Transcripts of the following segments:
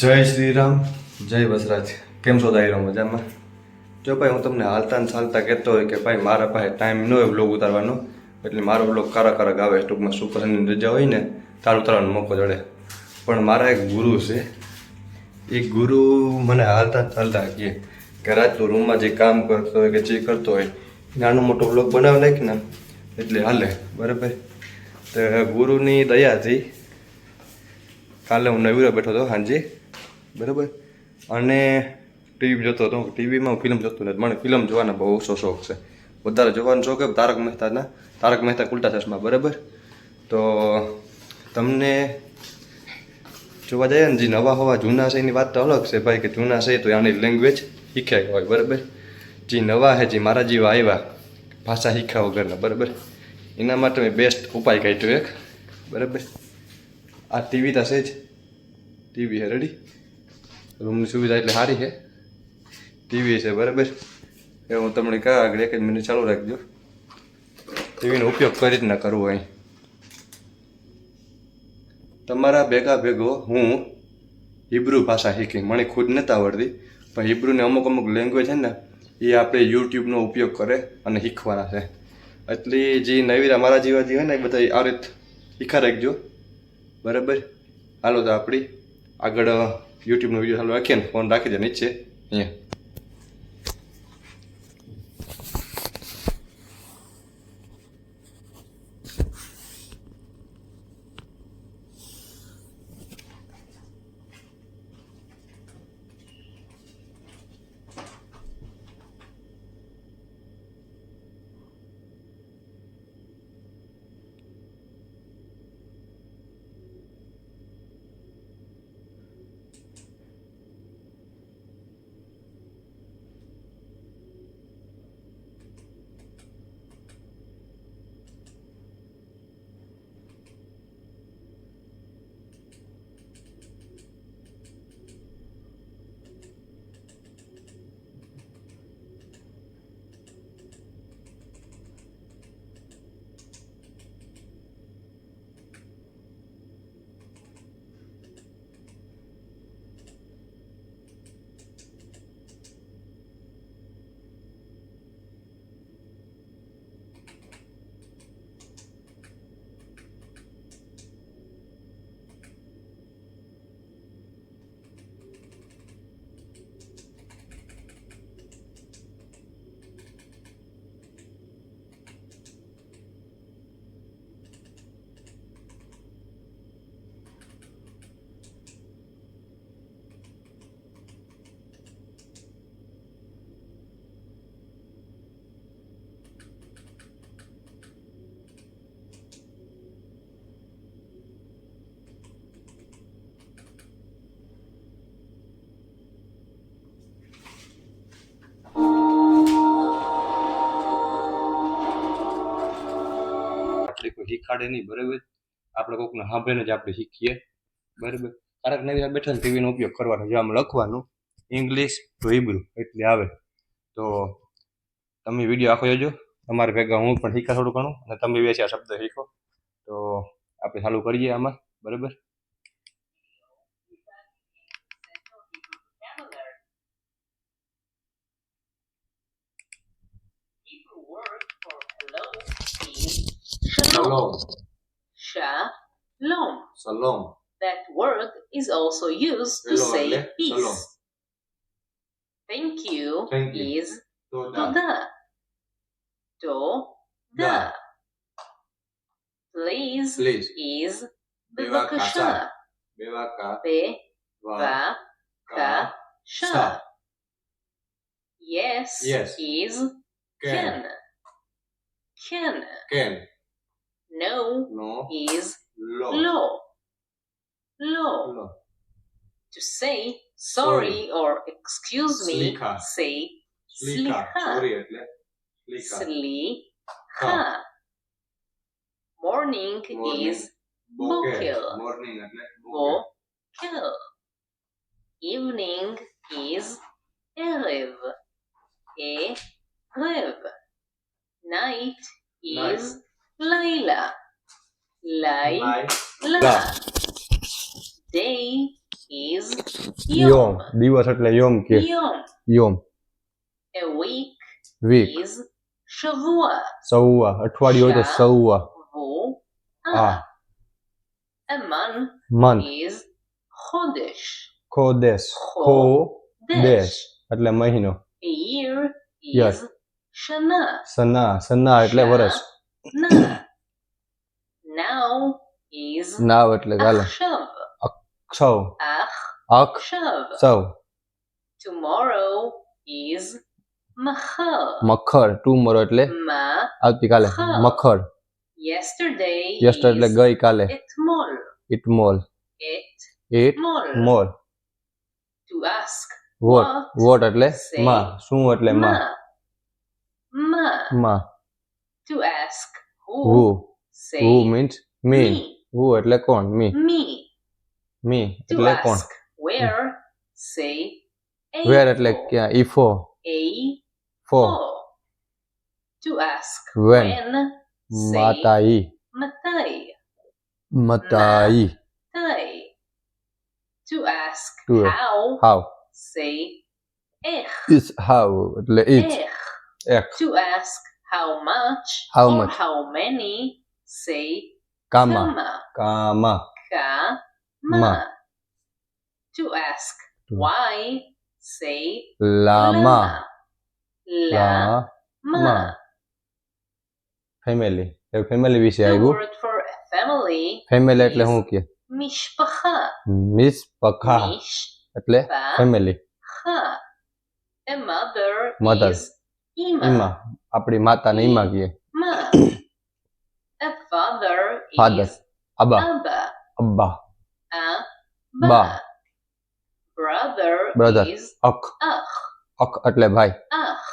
જય શ્રી રામ, જય વસરાજ. કેમ છો દાયરો? મજામાં? જો ભાઈ, હું તમને હાલતા ને ચાલતા કહેતો હોય કે ભાઈ મારા પાસે ટાઈમ ન હોય બ્લોગ ઉતારવાનો, એટલે મારો બ્લોગ કારક આવે. ટૂંકમાં સુપરની રજા હોય ને તાર ઉતારવાનો મોકો જડે. પણ મારા એક ગુરુ છે, એ ગુરુ મને હાલતા ચાલતા કહે કે રાતનું રૂમમાં જે કામ કરતો હોય કે જે કરતો હોય નાનો મોટો બ્લોગ બનાવી નાખ ને એટલે હાલે. બરાબર? તો ગુરુની દયાથી કાલે હું નવીરો બેઠો હતો સાંજે, બરાબર, અને ટીવી જોતો હતો. ટીવીમાં હું ફિલ્મ જોતો નથી, મને ફિલ્મ જોવાનો બહુ ઓછો શોખ છે. વધારે જોવાનો શોખ છે તારક મહેતા ઉલ્ટા ચશ્મા. બરાબર? તો તમને જોવા જાય ને, જે નવા હવા જૂના છે એની વાત તો અલગ છે ભાઈ, કે જૂના છે તો આની લેંગ્વેજ શીખ્યા હોય. બરાબર? જે નવા છે, જે મારા જેવા આવ્યા ભાષા શીખ્યા વગરના, બરાબર, એના માટે મેં બેસ્ટ ઉપાય કાઢ્યો એક. બરાબર? આ ટીવી તો છે જ, ટીવી છે. રેડી? રૂમની સુવિધા એટલે સારી છે, ટીવી છે. બરાબર? એ હું તમને કહા આગળ 1 જ મિનિટ ચાલુ રાખજો. ટીવીનો ઉપયોગ કરી જ ના કરવો. અહીં તમારા ભેગો હું હિબ્રુ ભાષા શીખી. મને ખુદ નથી આવડતી, પણ હિબ્રુની અમુક લેંગ્વેજ છે ને એ આપણે યુટ્યુબનો ઉપયોગ કરે અને શીખવાના છે. એટલે જે નવીરા મારા જેવા જે હોય ને એ બધા આ રીત શીખા રાખજો. બરાબર? હાલો તો આપણી આગળ યુટ્યુબનો વિડીયો ચાલુ રાખીએ ને, ફોન રાખી દે નીચે અહીંયા. કોઈ શીખાડે નહીં. બરાબર? આપણે કોઈકને સાંભળીને જ આપણે શીખીએ. બરાબર? તારક નવી બેઠા ટીવીનો ઉપયોગ કરવાનો, જે આમ લખવાનું ઇંગ્લિશ ટુ હિબ્રુ એટલે આવે. તો તમે વિડીયો આખો જોજો. તમારે ભેગા હું પણ શીખા થોડું ઘણું, અને તમે બે આ શબ્દ શીખો. તો આપણે ચાલુ કરીએ આમાં. બરાબર? Shalom. Shalom. સલોમ. That word is also used to say peace. સલોમ. Thank you, Thank you. is તોદા. toda. Please, Please. is Bevakasha. bevakasha. બેવાકા વા Bevakasha. સા. Yes, Yes. is can. can. Can. No, no. is લો. law. Law. લો. To say sorry or excuse me, Slika. say સ્લીકા. slika. Sorry એટલે સ્લીકા. Slika. Morning Morning. is બોકેર. bokel. Morning એટલે બોકેર. Bokel. Evening is erev. Erev. Night is Laila. Laila. લા. Day is યોમ yom. દિવસ એટલે યોમ કે Yom. યોમ A week week is shavua. સૌવા અઠવાડિયું હોય તો સૌવા Vu. આ A month month is chodesh. ખોદેશ ખો દેશ એટલે મહિનો A year Yes. is shana. Sana Sana એટલે વર્ષ Na. Now is નાવ એટલે ચાલે achshav. સૌ Ach. અખ Shav. સૌ Tomorrow is machar. મખર ટુમોરો એટલે Ma. આવતીકાલે ખર. મખર Yesterday યસ્ટર એટલે is ગઈકાલે etmol. ઇટમોલ ઇટ Etmol. મોલ To ask વોટ વોટ એટલે Say માં શું એટલે માં ma. Ma. માં To ask who. Who Say who means me me. હુ એટલે કોણ મી Me. મી To એટલે કોણ ask where. Say a. Where એટલે ક્યાં ઈફો A. ફો To ask When. Say માતાઈ matai. મતાઈ Tai. To ask To how. How Say ech. ઇસ હાવ એટલે ઇચ Ech. એક To ask how much How or much. how many. Say Cama kama. Cama Kama. Ma. To ask To. why. Say Lama La. Lama family A family વિશે The આવ્યું word for family. Family એટલે શું કે Mishpacha. Miss પખા એટલે Mishpacha. Family A mother. Mother. Is ima. ઈમા આપણી માતાને ઈમા કહીએ Ma. A father. Father. Is અબા Abba. અબ્બા Abba. Ba. Brother. Brother. Is અખ Ach. અખ એટલે ભાઈ Ach.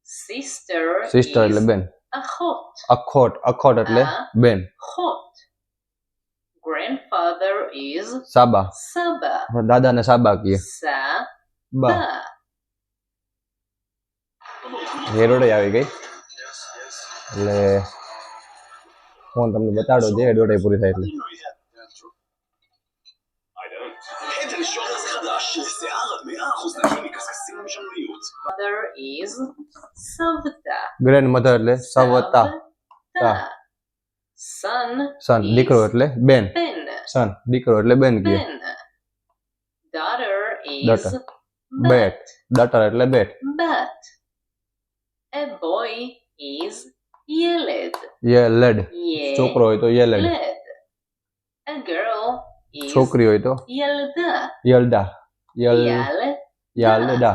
Sister. સિસ્ટર is એટલે બેન Achot. અખોટ અખોટ એટલે આ. બેન Chot. Grandfather is સાબા Saba. દાદાને સાબા કહીએ Saba. બા હેરોડે આવી ગઈ એટલે ફોન તમને બતાડો જે હેરોડે પૂરી થાય એટલે עדן שורס חדש לשיער עד 100% נקי מקשקשים ומשמריות. Mother is Savta. Grandmother એટલે સવતા Savta. Son. સન is દીકરો એટલે બેન Ben. સન દીકરો એટલે બેન કહીએ Ben. Daughter is Daughter. Bat. બેટ ડટર એટલે બેટ Bat. A boy is Yeled. યેલેડ Yeled. છોકરો હોય તો યેલેડ A girl is છોકરી હોય તો Yelda. યલડા યલ Yalda. યાલડા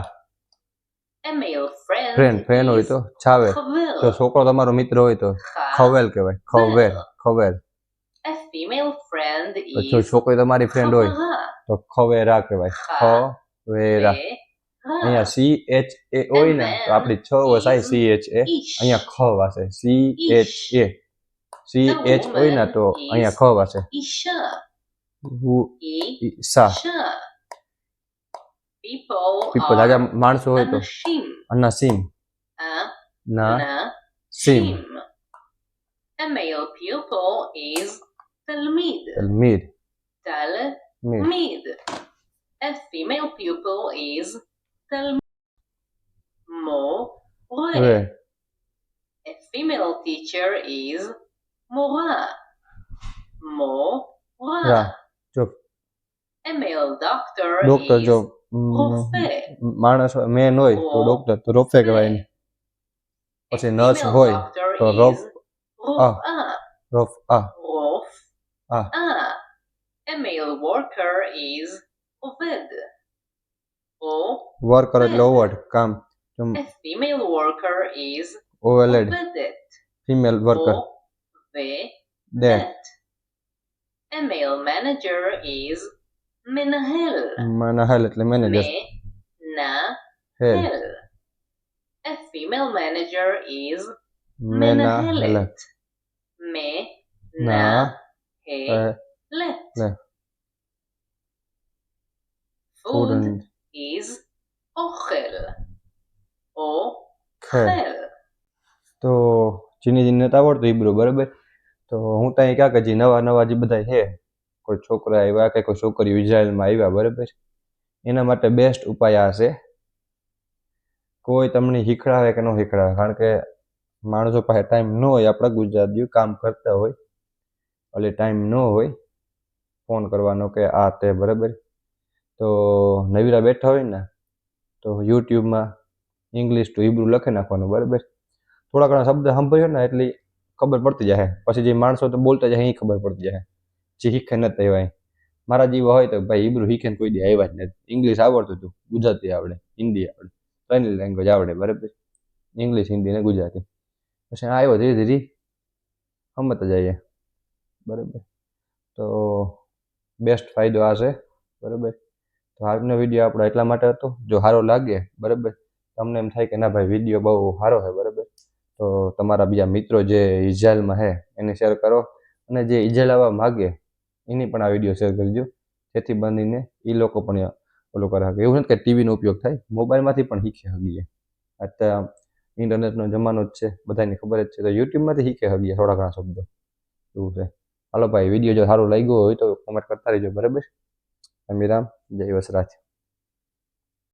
A male friend. Friend હોય is તો છાવે Chavel. તો છોકરો તમારો મિત્ર હોય તો Cha- ખવેલ કહેવાય ખવેલ ખવેલ A female friend જો is છોકરી તમારી ફ્રેન્ડ હોય Chavara. તો ખવેરા કહેવાય ખવેરા અહીંયા સી એચ એ હોય ને તો આપણી છ વસાય સી એચ એ અહીંયા ખ વાસે C H A C H હોય ને તો અહીંયા ખ વાસે Isha. સા Isha. People પીપલ are રાજા માણસો હોય તો Anashim. અના સીમ ના સીમ Anashim. A male pupil is Talmid. Mir Mir Talmid. A female pupil is Talmid. More. રે A female teacher is Mora. Mora. રા જો A male doctor doctor is જો Rofe. માણસ મેન હોય તો ડોક્ટર તો રોફે કહેવાય એને A પછી નર્સ female હોય doctor તો is રોફ Rofa. રોફ આ Rofa. Ah. A male worker is Oved. Worker એટલે ઓવર કામ A female worker is ઓવેલેડ Ovedet. Female worker Ovedet. દેટ A male manager is Menahel. મનહલ એટલે મેનેજર હેલ Menahel. A female manager is મેનાહેલ Menahelet. ના Menahelet. Le. Food food is Ochel. ખેલ Ochel. તો ચીની જીને તો આવડતું હિબ્રુ બરાબર તો હું ત્યાં ક્યાંક હજી નવા નવા જે બધા છે કોઈ છોકરા આવ્યા કે કોઈ છોકરીઓ ઇઝરાયલમાં આવ્યા બરાબર, એના માટે બેસ્ટ ઉપાય આ છે. કોઈ તમને શીખડાવે કે ન શીખડાવે, કારણ કે માણસો પાસે ટાઈમ ન હોય, આપણા ગુજરાતીઓ કામ કરતા હોય એટલે ટાઈમ ન હોય ફોન કરવાનો કે આ તે બરાબર. તો નવીરા બેઠા હોય ને તો યુટ્યુબમાં ઇંગ્લિશ ટુ હિબ્રુ લખી નાખવાનું બરાબર. થોડા ઘણા શબ્દ સાંભળ્યો ને એટલે ખબર પડતી જાય, પછી જે માણસો તો બોલતા જાય એ ખબર પડતી જાય, જે શીખે નથી આવ્યા. મારા જેવા હોય તો ભાઈ હિબ્રુ શીખે કોઈ દી આવ્યા જ નથી. ઇંગ્લિશ આવડતું હતું, ગુજરાતી આવડે, હિન્દી આવડે, ત્રણ લેંગ્વેજ આવડે બરાબર, ઇંગ્લિશ, હિન્દી ને ગુજરાતી. પછી આવ્યો ધીરે ધીરે સમજતા જઈએ બરાબર. તો બેસ્ટ ફાયદો આ છે બરાબર. તો આજનો વિડીયો આપણો એટલા માટે હતો. જો સારો લાગે બરાબર, તમને એમ થાય કે ના ભાઈ વિડીયો બહુ સારો છે બરાબર, તો તમારા બીજા મિત્રો જે ઇઝરાયલમાં છે એને શેર કરો, અને જે ઇઝરાયલ આવવા માગે એની પણ આ વિડીયો શેર કરજો, જેથી બનીને એ લોકો પણ ઓલો કરે શકે. એવું નથી કે ટીવીનો ઉપયોગ થાય, મોબાઈલમાંથી પણ શીખી શકીએ. અત્યારે ઇન્ટરનેટનો જમાનો જ છે, બધાને ખબર જ છે, તો યુટ્યુબમાંથી શીખી શકીએ થોડા ઘણા શબ્દો. એવું છે. હાલો ભાઈ, વિડીયો જો સારો લાગ્યો હોય તો કોમેન્ટ કરતા રહેજો બરાબર. અમીરામ, જય વસરાજ.